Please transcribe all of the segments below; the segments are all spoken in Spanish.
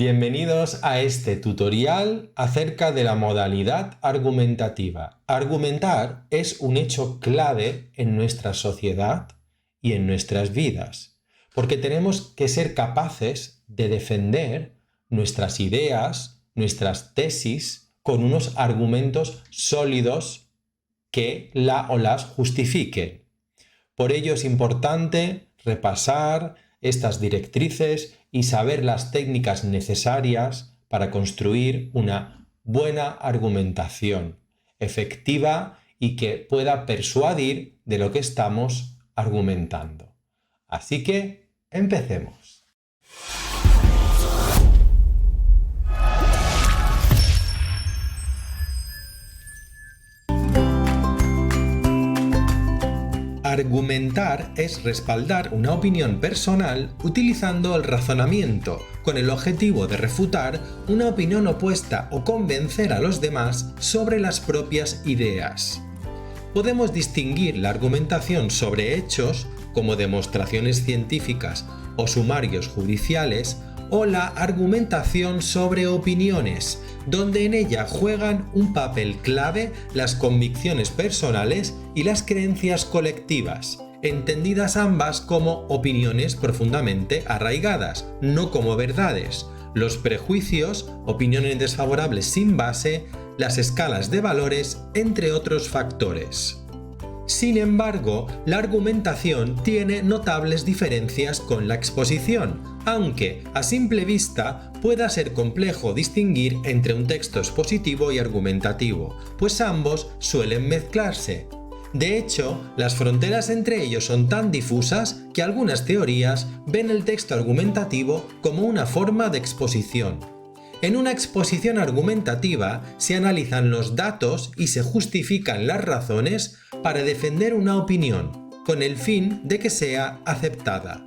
Bienvenidos a este tutorial acerca de la modalidad argumentativa. Argumentar es un hecho clave en nuestra sociedad y en nuestras vidas, porque tenemos que ser capaces de defender nuestras ideas, nuestras tesis, con unos argumentos sólidos que la o las justifiquen. Por ello es importante repasar estas directrices y saber las técnicas necesarias para construir una buena argumentación efectiva y que pueda persuadir de lo que estamos argumentando. Así que empecemos. Argumentar es respaldar una opinión personal utilizando el razonamiento, con el objetivo de refutar una opinión opuesta o convencer a los demás sobre las propias ideas. Podemos distinguir la argumentación sobre hechos, como demostraciones científicas o sumarios judiciales, o la argumentación sobre opiniones, donde en ella juegan un papel clave las convicciones personales y las creencias colectivas, entendidas ambas como opiniones profundamente arraigadas, no como verdades, los prejuicios, opiniones desfavorables sin base, las escalas de valores, entre otros factores. Sin embargo, la argumentación tiene notables diferencias con la exposición, aunque a simple vista pueda ser complejo distinguir entre un texto expositivo y argumentativo, pues ambos suelen mezclarse. De hecho, las fronteras entre ellos son tan difusas que algunas teorías ven el texto argumentativo como una forma de exposición. En una exposición argumentativa se analizan los datos y se justifican las razones para defender una opinión, con el fin de que sea aceptada.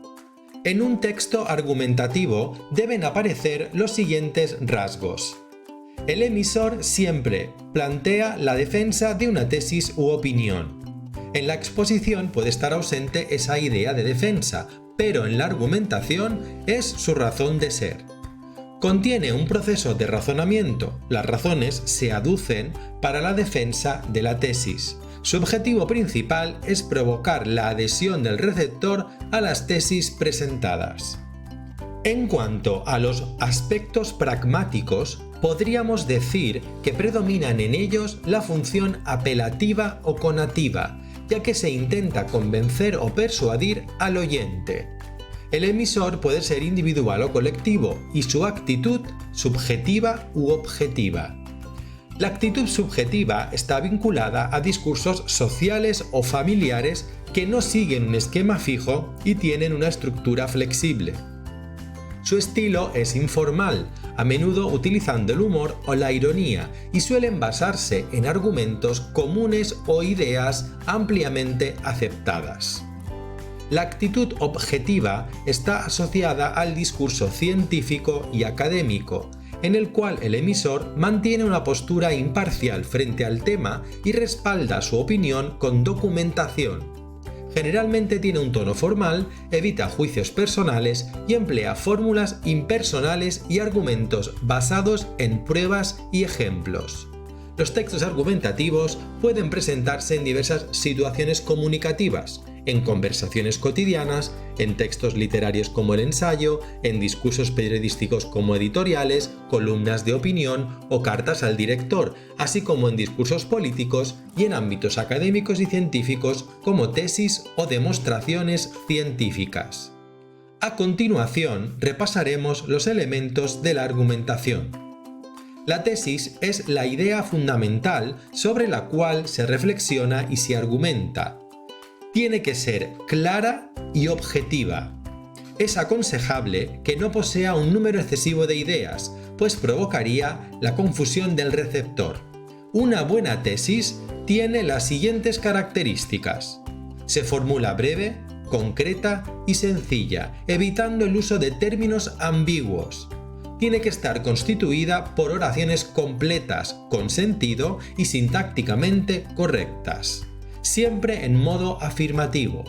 En un texto argumentativo deben aparecer los siguientes rasgos. El emisor siempre plantea la defensa de una tesis u opinión. En la exposición puede estar ausente esa idea de defensa, pero en la argumentación es su razón de ser. Contiene un proceso de razonamiento. Las razones se aducen para la defensa de la tesis. Su objetivo principal es provocar la adhesión del receptor a las tesis presentadas. En cuanto a los aspectos pragmáticos, podríamos decir que predominan en ellos la función apelativa o conativa, ya que se intenta convencer o persuadir al oyente. El emisor puede ser individual o colectivo y su actitud subjetiva u objetiva. La actitud subjetiva está vinculada a discursos sociales o familiares que no siguen un esquema fijo y tienen una estructura flexible. Su estilo es informal, a menudo utilizando el humor o la ironía, y suelen basarse en argumentos comunes o ideas ampliamente aceptadas. La actitud objetiva está asociada al discurso científico y académico, en el cual el emisor mantiene una postura imparcial frente al tema y respalda su opinión con documentación. Generalmente tiene un tono formal, evita juicios personales y emplea fórmulas impersonales y argumentos basados en pruebas y ejemplos. Los textos argumentativos pueden presentarse en diversas situaciones comunicativas, en conversaciones cotidianas, en textos literarios como el ensayo, en discursos periodísticos como editoriales, columnas de opinión o cartas al director, así como en discursos políticos y en ámbitos académicos y científicos como tesis o demostraciones científicas. A continuación, repasaremos los elementos de la argumentación. La tesis es la idea fundamental sobre la cual se reflexiona y se argumenta. Tiene que ser clara y objetiva. Es aconsejable que no posea un número excesivo de ideas, pues provocaría la confusión del receptor. Una buena tesis tiene las siguientes características. Se formula breve, concreta y sencilla, evitando el uso de términos ambiguos. Tiene que estar constituida por oraciones completas, con sentido y sintácticamente correctas. Siempre en modo afirmativo.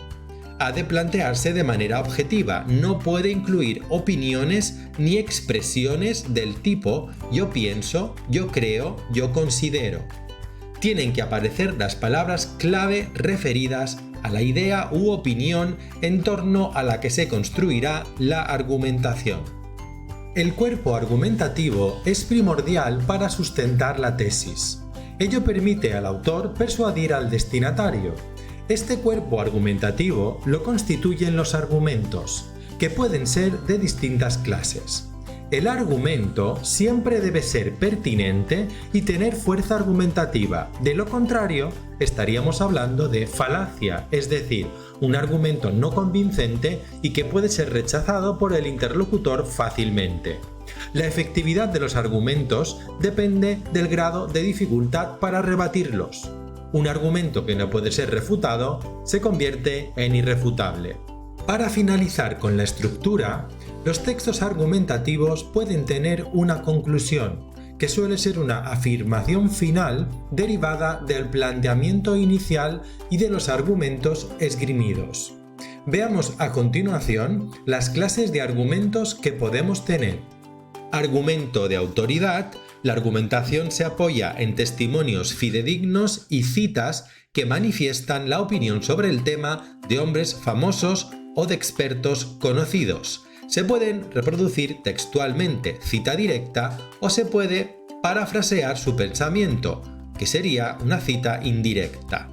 ha de plantearse de manera objetiva, no puede incluir opiniones ni expresiones del tipo yo pienso, yo creo, yo considero. Tienen que aparecer las palabras clave referidas a la idea u opinión en torno a la que se construirá la argumentación. El cuerpo argumentativo es primordial para sustentar la tesis. Ello permite al autor persuadir al destinatario. Este cuerpo argumentativo lo constituyen los argumentos, que pueden ser de distintas clases. El argumento siempre debe ser pertinente y tener fuerza argumentativa, de lo contrario estaríamos hablando de falacia, es decir, un argumento no convincente y que puede ser rechazado por el interlocutor fácilmente. La efectividad de los argumentos depende del grado de dificultad para rebatirlos. Un argumento que no puede ser refutado se convierte en irrefutable. Para finalizar con la estructura, los textos argumentativos pueden tener una conclusión, que suele ser una afirmación final derivada del planteamiento inicial y de los argumentos esgrimidos. Veamos a continuación las clases de argumentos que podemos tener. Argumento de autoridad. La argumentación se apoya en testimonios fidedignos y citas que manifiestan la opinión sobre el tema de hombres famosos o de expertos conocidos. Se pueden reproducir textualmente, cita directa, o se puede parafrasear su pensamiento, que sería una cita indirecta.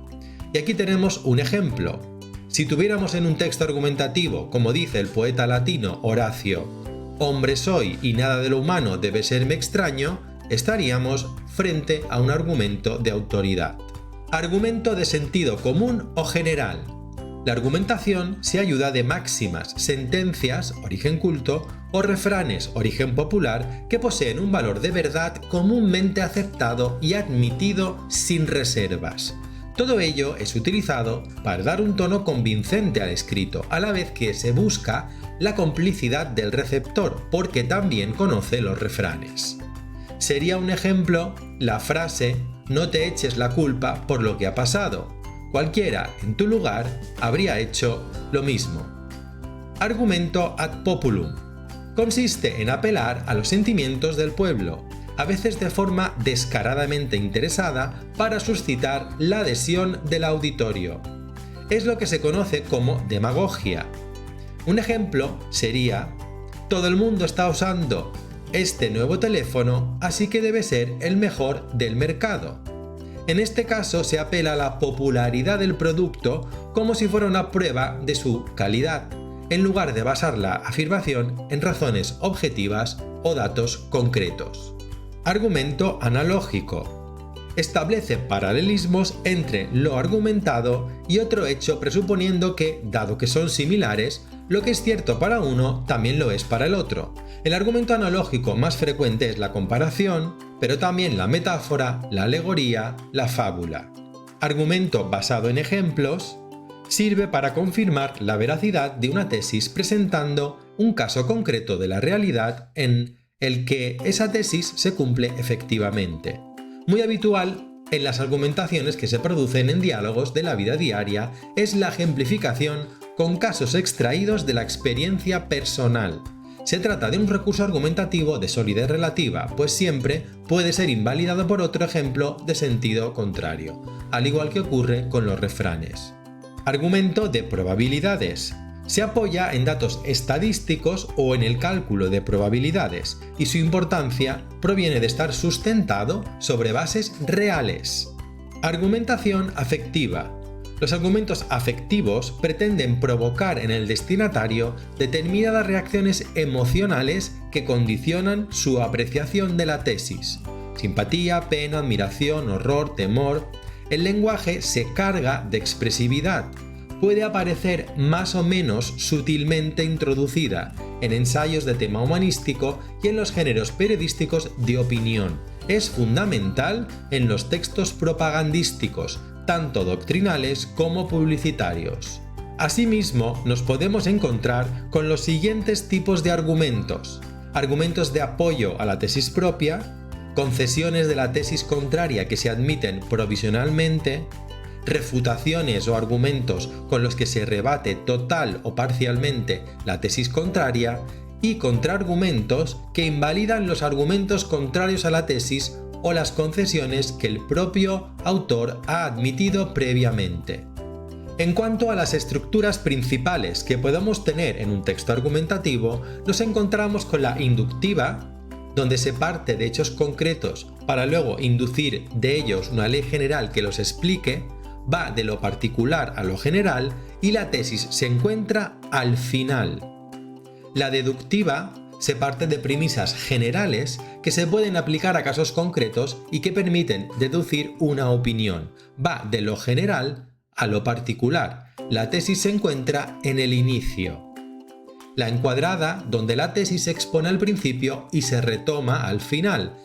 Y aquí tenemos un ejemplo. Si tuviéramos en un texto argumentativo, como dice el poeta latino Horacio, hombre soy y nada de lo humano debe serme extraño, estaríamos frente a un argumento de autoridad. Argumento de sentido común o general. La argumentación se ayuda de máximas, sentencias, origen culto, o refranes, origen popular, que poseen un valor de verdad comúnmente aceptado y admitido sin reservas. Todo ello es utilizado para dar un tono convincente al escrito, a la vez que se busca la complicidad del receptor, porque también conoce los refranes. Sería un ejemplo la frase «No te eches la culpa por lo que ha pasado». Cualquiera en tu lugar habría hecho lo mismo. Argumento ad populum. Consiste en apelar a los sentimientos del pueblo, a veces de forma descaradamente interesada para suscitar la adhesión del auditorio. Es lo que se conoce como demagogia. Un ejemplo sería: todo el mundo está usando este nuevo teléfono, así que debe ser el mejor del mercado. En este caso se apela a la popularidad del producto como si fuera una prueba de su calidad, en lugar de basar la afirmación en razones objetivas o datos concretos. Argumento analógico. Establece paralelismos entre lo argumentado y otro hecho, presuponiendo que, dado que son similares, lo que es cierto para uno también lo es para el otro. El argumento analógico más frecuente es la comparación, pero también la metáfora, la alegoría, la fábula. Argumento basado en ejemplos. Sirve para confirmar la veracidad de una tesis presentando un caso concreto de la realidad en el que esa tesis se cumple efectivamente. Muy habitual en las argumentaciones que se producen en diálogos de la vida diaria es la ejemplificación con casos extraídos de la experiencia personal. Se trata de un recurso argumentativo de solidez relativa, pues siempre puede ser invalidado por otro ejemplo de sentido contrario, al igual que ocurre con los refranes. Argumento de probabilidades. Se apoya en datos estadísticos o en el cálculo de probabilidades, y su importancia proviene de estar sustentado sobre bases reales. Argumentación afectiva. Los argumentos afectivos pretenden provocar en el destinatario determinadas reacciones emocionales que condicionan su apreciación de la tesis. Simpatía, pena, admiración, horror, temor. El lenguaje se carga de expresividad. Puede aparecer más o menos sutilmente introducida en ensayos de tema humanístico y en los géneros periodísticos de opinión. Es fundamental en los textos propagandísticos, tanto doctrinales como publicitarios. Asimismo, nos podemos encontrar con los siguientes tipos de argumentos: argumentos de apoyo a la tesis propia, concesiones de la tesis contraria que se admiten provisionalmente, refutaciones o argumentos con los que se rebate total o parcialmente la tesis contraria, y contraargumentos que invalidan los argumentos contrarios a la tesis o las concesiones que el propio autor ha admitido previamente. En cuanto a las estructuras principales que podemos tener en un texto argumentativo, nos encontramos con la inductiva, donde se parte de hechos concretos para luego inducir de ellos una ley general que los explique, va de lo particular a lo general y la tesis se encuentra al final. La deductiva se parte de premisas generales que se pueden aplicar a casos concretos y que permiten deducir una opinión. Va de lo general a lo particular. La tesis se encuentra en el inicio. La encuadrada, donde la tesis se expone al principio y se retoma al final.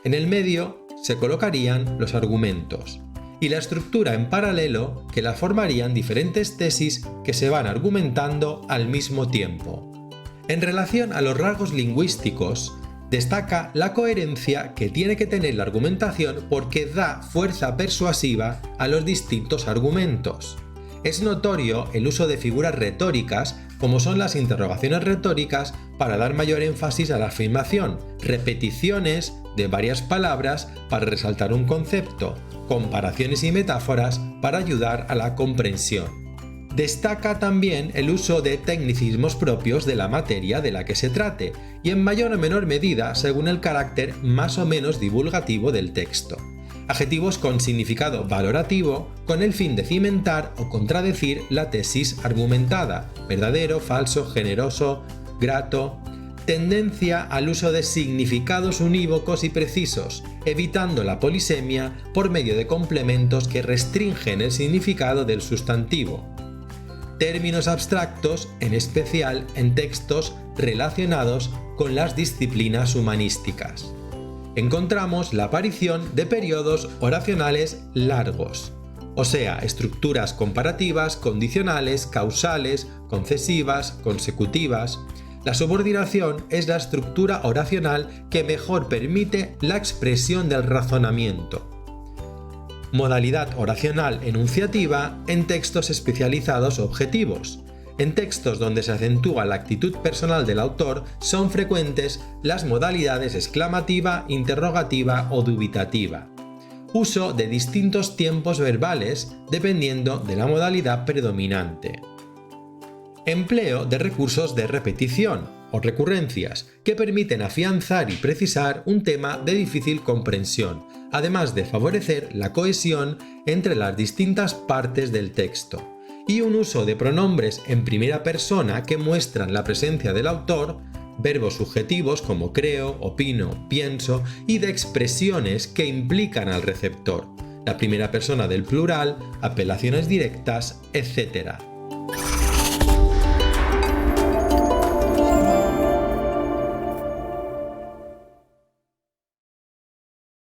En el medio se colocarían los argumentos. Y la estructura en paralelo, que la formarían diferentes tesis que se van argumentando al mismo tiempo. En relación a los rasgos lingüísticos, destaca la coherencia que tiene que tener la argumentación porque da fuerza persuasiva a los distintos argumentos. Es notorio el uso de figuras retóricas, como son las interrogaciones retóricas, para dar mayor énfasis a la afirmación, repeticiones de varias palabras para resaltar un concepto, comparaciones y metáforas para ayudar a la comprensión. Destaca también el uso de tecnicismos propios de la materia de la que se trate, y en mayor o menor medida según el carácter más o menos divulgativo del texto. Adjetivos con significado valorativo con el fin de cimentar o contradecir la tesis argumentada, verdadero, falso, generoso, grato. Tendencia al uso de significados unívocos y precisos, evitando la polisemia por medio de complementos que restringen el significado del sustantivo. Términos abstractos, en especial en textos relacionados con las disciplinas humanísticas. Encontramos la aparición de periodos oracionales largos, o sea, estructuras comparativas, condicionales, causales, concesivas, consecutivas. La subordinación es la estructura oracional que mejor permite la expresión del razonamiento. Modalidad oracional enunciativa en textos especializados objetivos. En textos donde se acentúa la actitud personal del autor son frecuentes las modalidades exclamativa, interrogativa o dubitativa. Uso de distintos tiempos verbales dependiendo de la modalidad predominante. Empleo de recursos de repetición o recurrencias que permiten afianzar y precisar un tema de difícil comprensión, además de favorecer la cohesión entre las distintas partes del texto. Y un uso de pronombres en primera persona que muestran la presencia del autor, verbos subjetivos como creo, opino, pienso, y de expresiones que implican al receptor, la primera persona del plural, apelaciones directas, etc.